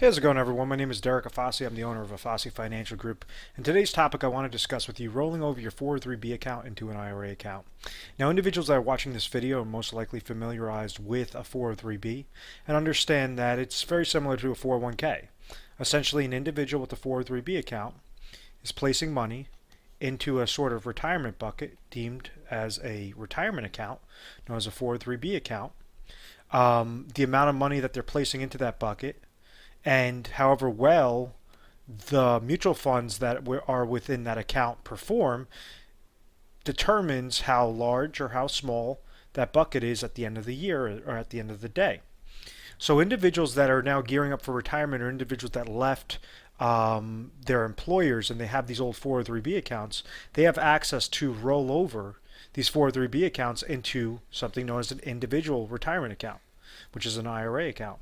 Hey, how's it going, everyone? My name is Derek Afasi. I'm the owner of Afasi Financial Group. And today's topic I want to discuss with you rolling over your 403b account into an IRA account. Now, individuals that are watching this video are most likely familiarized with a 403b and understand that it's very similar to a 401k. Essentially, an individual with a 403b account is placing money into a sort of retirement bucket deemed as a retirement account, known as a 403b account. The amount of money that they're placing into that bucket and however well the mutual funds that are within that account perform determines how large or how small that bucket is at the end of the year or at the end of the day. So individuals that are now gearing up for retirement, or individuals that left their employers and they have these old 403b accounts, they have access to roll over these 403b accounts into something known as an individual retirement account, which is an IRA account.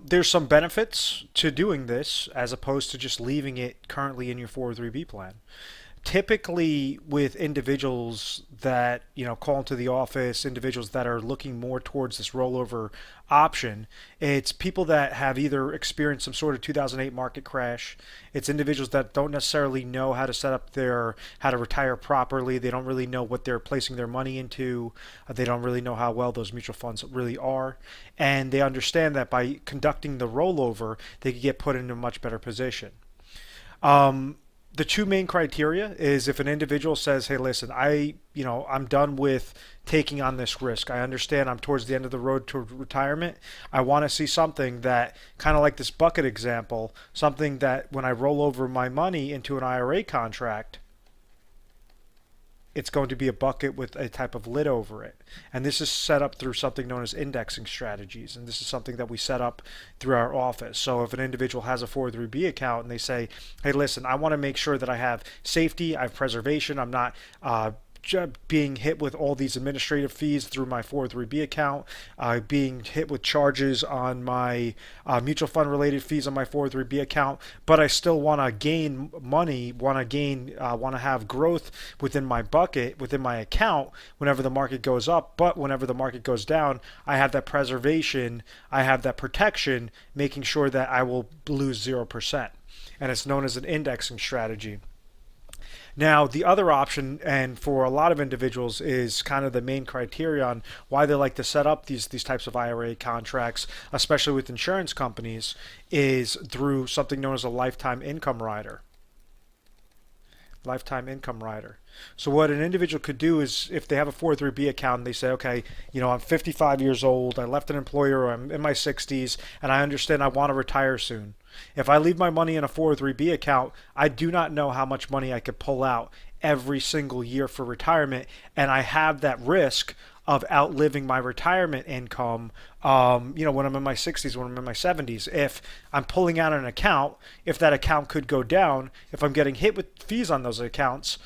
There's some benefits to doing this as opposed to just leaving it currently in your 403b plan. Typically with individuals that call into the office, individuals that are looking more towards this rollover option, it's people that have either experienced some sort of 2008 market crash. It's individuals that don't necessarily know how to set up how to retire properly. They don't really know what they're placing their money into. They don't really know how well those mutual funds really are, and they understand that by conducting the rollover they could get put in a much better position. The two main criteria is if an individual says, hey, listen, I'm done with taking on this risk. I understand I'm towards the end of the road to retirement. I want to see something that, kind of like this bucket example, something that when I roll over my money into an IRA contract, it's going to be a bucket with a type of lid over it. And this is set up through something known as indexing strategies. And this is something that we set up through our office. So if an individual has a 403b account and they say, hey, listen, I want to make sure that I have safety, I have preservation, I'm not being hit with all these administrative fees through my 403b account, being hit with charges on my mutual fund related fees on my 403b account, but I still want to gain money, want to have growth within my bucket, within my account whenever the market goes up, but whenever the market goes down, I have that preservation, I have that protection, making sure that I will lose 0%. And it's known as an indexing strategy. Now, the other option, and for a lot of individuals, is kind of the main criteria on why they like to set up these types of IRA contracts, especially with insurance companies, is through something known as a lifetime income rider. Lifetime income rider. So what an individual could do is, if they have a 403b account and they say, okay, I'm 55 years old, I left an employer, or I'm in my 60s, and I understand I want to retire soon. If I leave my money in a 403b account, I do not know how much money I could pull out every single year for retirement, and I have that risk of outliving my retirement income, when I'm in my 60s, when I'm in my 70s. If I'm pulling out an account, if that account could go down, if I'm getting hit with fees on those accounts,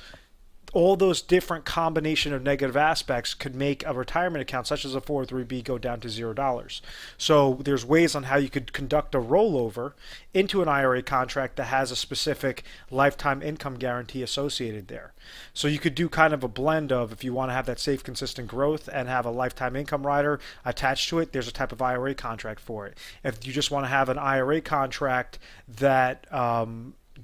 all those different combination of negative aspects could make a retirement account such as a 403b go down to $0. So there's ways on how you could conduct a rollover into an IRA contract that has a specific lifetime income guarantee associated there. So you could do kind of a blend of, if you want to have that safe, consistent growth and have a lifetime income rider attached to it, there's a type of IRA contract for it. If you just want to have an IRA contract that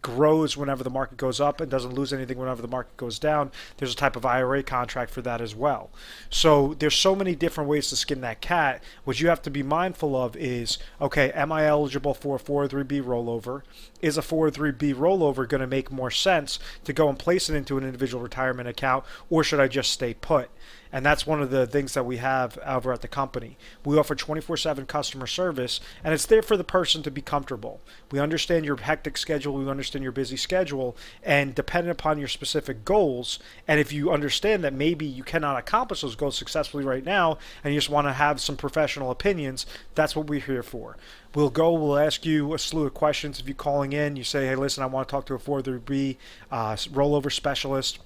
grows whenever the market goes up and doesn't lose anything whenever the market goes down, there's a type of IRA contract for that as well. So there's so many different ways to skin that cat. What you have to be mindful of is, okay, am I eligible for a 403b rollover? Is a 403b rollover going to make more sense to go and place it into an individual retirement account, or should I just stay put? And that's one of the things that we have over at the company. We offer 24/7 customer service, and it's there for the person to be comfortable. We understand your hectic schedule, we understand your busy schedule, and depending upon your specific goals, and if you understand that maybe you cannot accomplish those goals successfully right now, and you just want to have some professional opinions, that's what we're here for. We'll ask you a slew of questions. If you're calling in, you say, hey, listen, I want to talk to a 403b rollover specialist.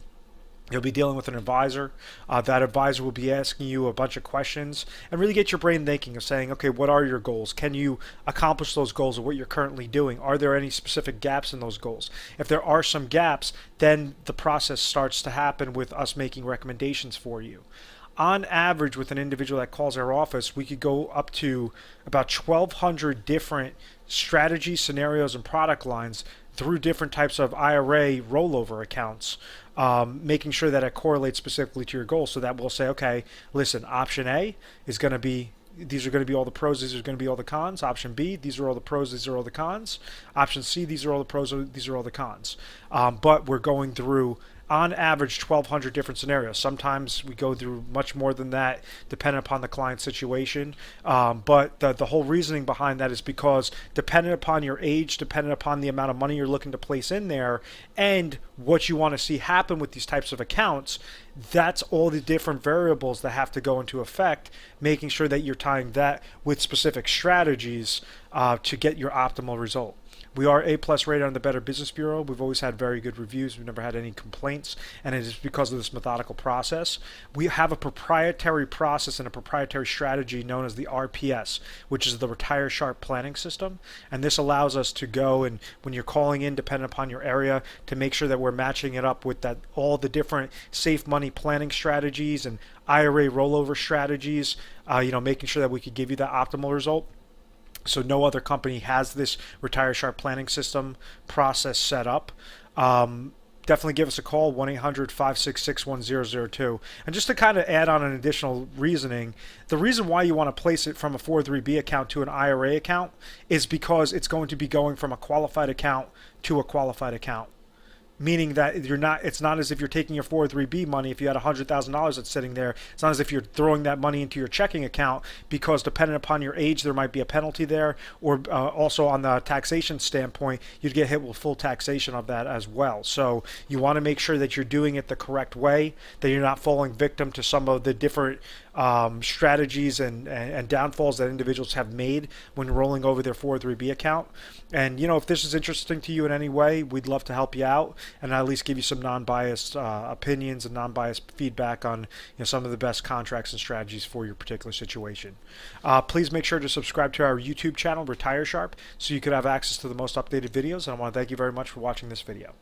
You'll be dealing with an advisor. That advisor will be asking you a bunch of questions and really get your brain thinking of saying, okay, what are your goals? Can you accomplish those goals of what you're currently doing? Are there any specific gaps in those goals? If there are some gaps, then the process starts to happen with us making recommendations for you. On average, with an individual that calls our office, we could go up to about 1,200 different strategy scenarios and product lines through different types of IRA rollover accounts, making sure that it correlates specifically to your goals. So that we'll say, okay, listen, option A is going to be, these are going to be all the pros, these are going to be all the cons. Option B, these are all the pros, these are all the cons. Option C, these are all the pros, these are all the cons. But we're going through, on average, 1,200 different scenarios. Sometimes we go through much more than that, depending upon the client's situation. But the whole reasoning behind that is because depending upon your age, depending upon the amount of money you're looking to place in there, and what you want to see happen with these types of accounts, that's all the different variables that have to go into effect, making sure that you're tying that with specific strategies to get your optimal result. We are A+ rated on the Better Business Bureau. We've always had very good reviews. We've never had any complaints, and it is because of this methodical process. We have a proprietary process and a proprietary strategy known as the RPS, which is the Retire Sharp Planning System. And this allows us to go and, when you're calling in, depending upon your area, to make sure that we're matching it up with that all the different safe money planning strategies and IRA rollover strategies, making sure that we could give you the optimal result. So no other company has this Retire Sharp planning system process set up. Definitely give us a call, 1-800-566-1002. And just to kind of add on an additional reasoning, the reason why you want to place it from a 403B account to an IRA account is because it's going to be going from a qualified account to a qualified account. Meaning that it's not as if you're taking your 403B money. If you had $100,000 that's sitting there, it's not as if you're throwing that money into your checking account, because depending upon your age, there might be a penalty there, or also on the taxation standpoint, you'd get hit with full taxation of that as well. So you want to make sure that you're doing it the correct way, that you're not falling victim to some of the different strategies and downfalls that individuals have made when rolling over their 403B account. And if this is interesting to you in any way, we'd love to help you out and at least give you some non-biased opinions and non-biased feedback on some of the best contracts and strategies for your particular situation. Please make sure to subscribe to our YouTube channel, Retire Sharp, so you could have access to the most updated videos. And I want to thank you very much for watching this video.